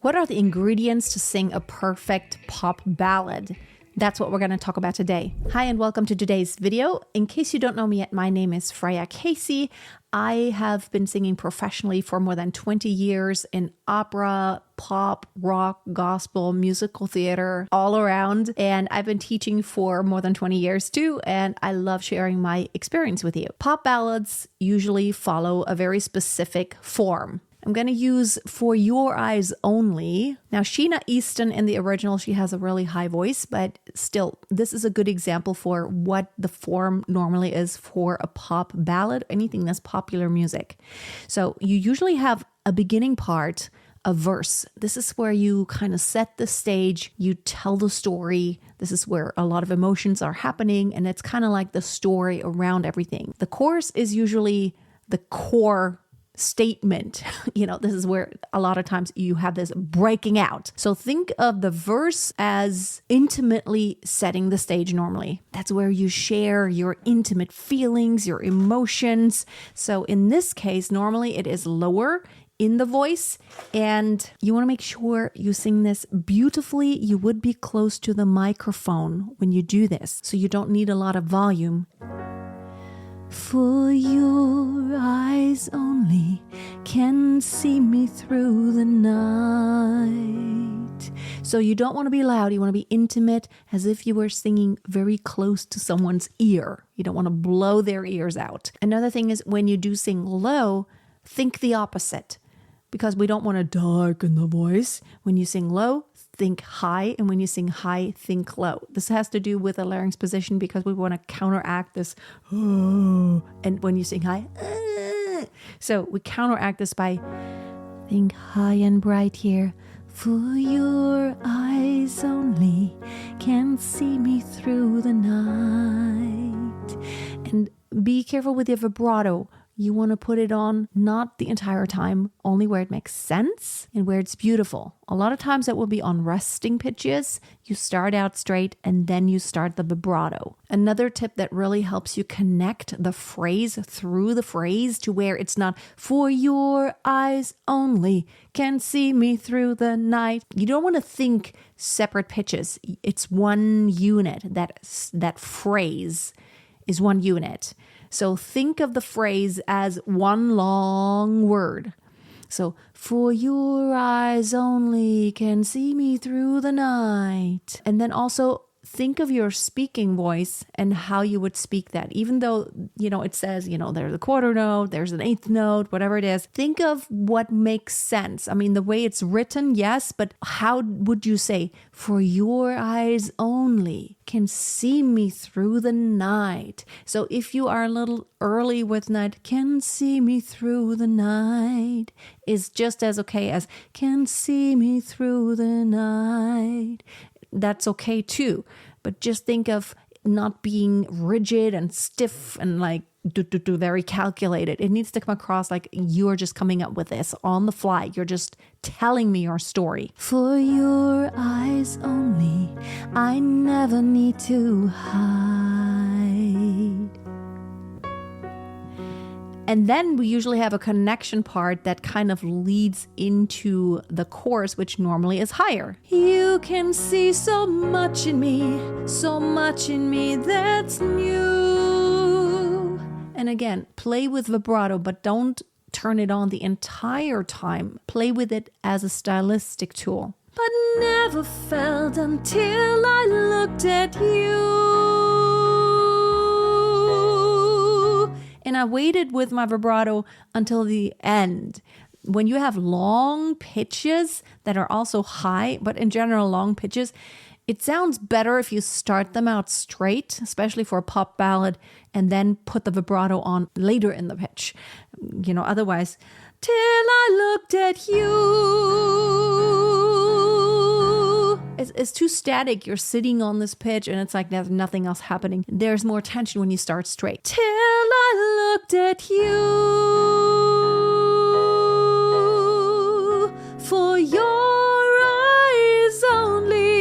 What are the ingredients to sing a perfect pop ballad? That's what we're going to talk about today. Hi, and welcome to today's video. In case you don't know me yet, my name is Freya Casey. I have been singing professionally for more than 20 years in opera, pop, rock, gospel, musical theater, all around. And I've been teaching for more than 20 years too. And I love sharing my experience with you. Pop ballads usually follow a very specific form. I'm going to use For Your Eyes Only. Now, Sheena Easton in the original, she has a really high voice, but still, this is a good example for what the form normally is for a pop ballad, anything that's popular music. So you usually have a beginning part, a verse. This is where you kind of set the stage, you tell the story. This is where a lot of emotions are happening, and it's kind of like the story around everything. The chorus is usually the core statement. This is where a lot of times you have this breaking out. So think of the verse as intimately setting the stage normally. That's where you share your intimate feelings, your emotions. So in this case, normally it is lower in the voice, and you want to make sure you sing this beautifully. You would be close to the microphone when you do this, so you don't need a lot of volume. For your eyes only can see me through the night. So you don't want to be loud. You want to be intimate, as if you were singing very close to someone's ear. You don't want to blow their ears out. Another thing is when you do sing low, think the opposite, because we don't want to darken the voice. When you sing low, think high, and when you sing high, think low. This has to do with the larynx position because we want to counteract this, oh, and when you sing high, so we counteract this by think high and bright here. For your eyes only can see me through the night. And be careful with your vibrato. You want to put it on not the entire time, only where it makes sense and where it's beautiful. A lot of times it will be on resting pitches. You start out straight and then you start the vibrato. Another tip that really helps you connect the phrase through the phrase to where it's not for your eyes only can see me through the night. You don't want to think separate pitches. It's one unit. That phrase is one unit. So think of the phrase as one long word. So, for your eyes only can see me through the night. And then also think of your speaking voice and how you would speak that. Even though, it says, there's a quarter note, there's an eighth note, whatever it is. Think of what makes sense. I mean, the way it's written, yes, but how would you say, for your eyes only can see me through the night? So if you are a little early with night, can see me through the night is just as okay as can see me through the night. That's okay too. But just think of not being rigid and stiff and like very calculated. It needs to come across like you're just coming up with this on the fly. You're just telling me your story. For your eyes only, I never need to hide. And then we usually have a connection part that kind of leads into the chorus, which normally is higher. You can see so much in me that's new. And again, play with vibrato, but don't turn it on the entire time. Play with it as a stylistic tool. But never felt until I looked at you. And I waited with my vibrato until the end. When you have long pitches that are also high, but in general long pitches, it sounds better if you start them out straight, especially for a pop ballad, and then put the vibrato on later in the pitch. Otherwise, till I looked at you. It's too static. You're sitting on this pitch and it's like there's nothing else happening. There's more tension when you start straight. Till I looked at you. For your eyes only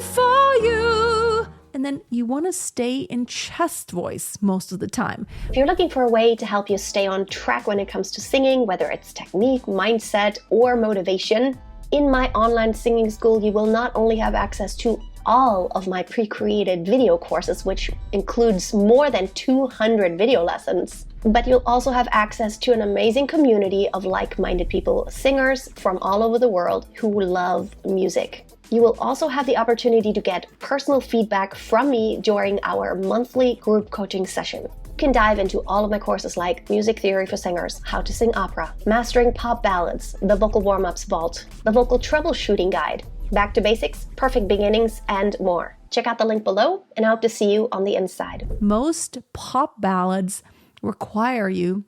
for you. And then you want want to stay in chest voice most of the time. If you're looking for a way to help you stay on track when it comes to singing, whether it's technique, mindset, or motivation, in my online singing school, you will not only have access to all of my pre-created video courses, which includes more than 200 video lessons, but you'll also have access to an amazing community of like-minded people, singers from all over the world who love music. You will also have the opportunity to get personal feedback from me during our monthly group coaching session. You can dive into all of my courses like Music Theory for Singers, How to Sing Opera, Mastering Pop Ballads, the Vocal Warm-Ups Vault, the Vocal Troubleshooting Guide, Back to Basics, Perfect Beginnings, and more. Check out the link below, and I hope to see you on the inside. Most pop ballads require you,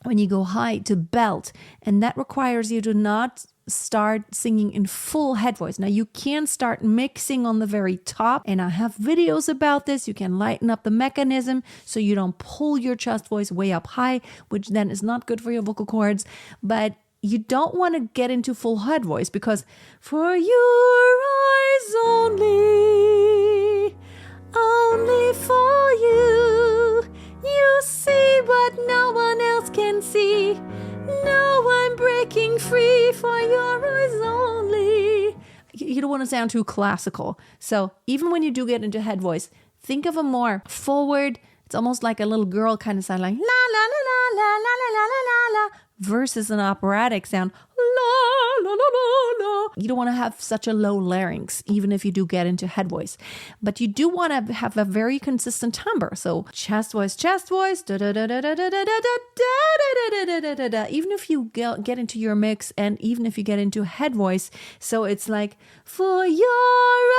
when you go high, to belt, and that requires you to not start singing in full head voice. Now you can start mixing on the very top, and I have videos about this. You can lighten up the mechanism so you don't pull your chest voice way up high, which then is not good for your vocal cords. But you don't want to get into full head voice, because for your eyes only, only for you, you see what no one else can see. Now I'm breaking free for your eyes only. You don't want to sound too classical. So even when you do get into head voice, think of a more forward, it's almost like a little girl kind of sound, like la la la la la la la la la la, versus an operatic sound, la la la la la. You don't want to have such a low larynx, even if you do get into head voice. But you do want to have a very consistent timbre. So chest voice, da da da da da da da da da da da da da. Even if you get into your mix, and even if you get into head voice, so it's like for your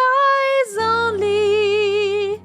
eyes only,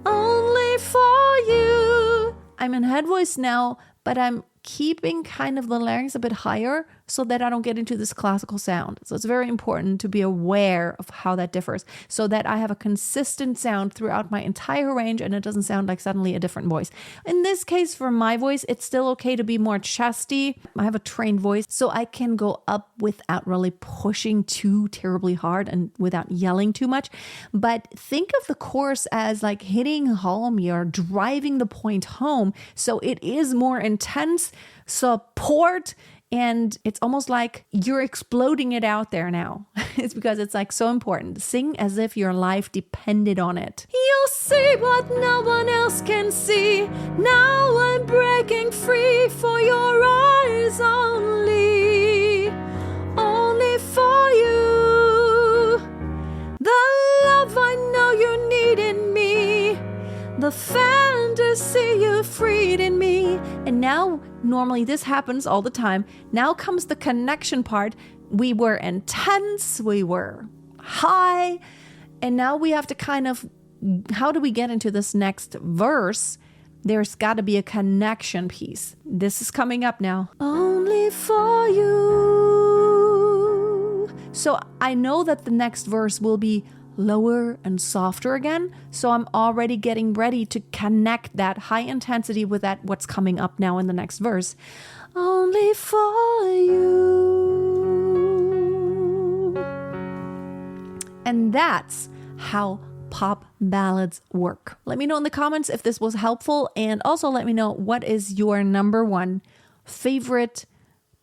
only for you. I'm in head voice now, but I'm keeping kind of the larynx a bit higher so that I don't get into this classical sound. So it's very important to be aware of how that differs, so that I have a consistent sound throughout my entire range and it doesn't sound like suddenly a different voice. In this case, for my voice, it's still okay to be more chesty. I have a trained voice, so I can go up without really pushing too terribly hard and without yelling too much. But think of the chorus as like hitting home. You're driving the point home, so it is more intense support, and it's almost like you're exploding it out there now. It's because it's like so important. Sing as if your life depended on it. You'll see what no one else can see. Now I'm breaking free for your eyes only, only for you. The love I know you need in me, the fantasy you freed in me. And now, normally this happens all the time. Now comes the connection part. We were intense, we were high, and now we have to kind of, how do we get into this next verse? There's got to be a connection piece. This is coming up now. Only for you. So I know that the next verse will be lower and softer again. So I'm already getting ready to connect that high intensity with that what's coming up now in the next verse. Only for you. And that's how pop ballads work. Let me know in the comments if this was helpful, and also let me know what is your number one favorite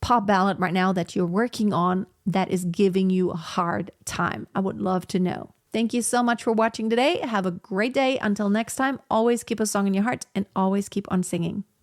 pop ballad right now that you're working on that is giving you a hard time. I would love to know. Thank you so much for watching today. Have a great day. Until next time, always keep a song in your heart and always keep on singing.